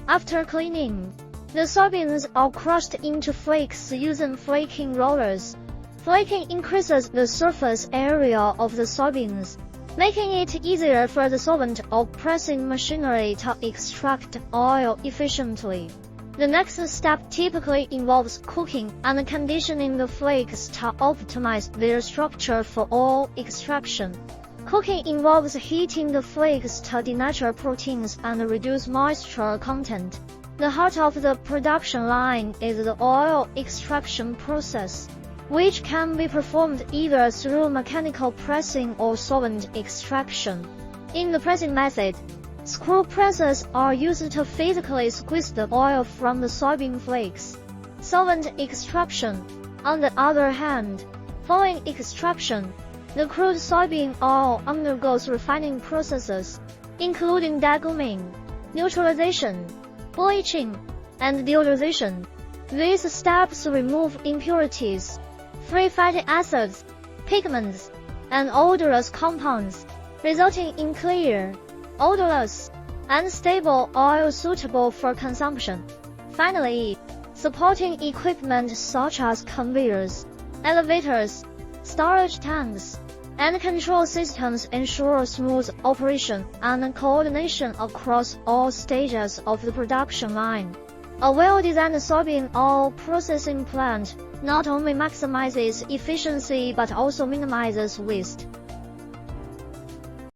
After cleaning, the soybeans are crushed into flakes using flaking rollers. Flaking increases the surface area of the soybeans, making it easier for the solvent or pressing machinery to extract oil efficiently. The next step typically involves cooking and conditioning the flakes to optimize their structure for oil extraction. Cooking involves heating the flakes to denature proteins and reduce moisture content. The heart of the production line is the oil extraction process, which can be performed either through mechanical pressing or solvent extraction. In the pressing method, screw presses are used to physically squeeze the oil from the soybean flakes. Solvent extraction, on the other hand, following extraction, the crude soybean oil undergoes refining processes, including deguming, neutralization, bleaching, and deodorization. These steps remove impurities, free fatty acids, pigments, and odorless compounds, resulting in clear, odorless, and stable oil suitable for consumption. Finally, supporting equipment such as conveyors, elevators, storage tanks, and control systems ensure smooth operation and coordination across all stages of the production line. A well-designed soybean oil processing plant not only maximizes efficiency but also minimizes waste.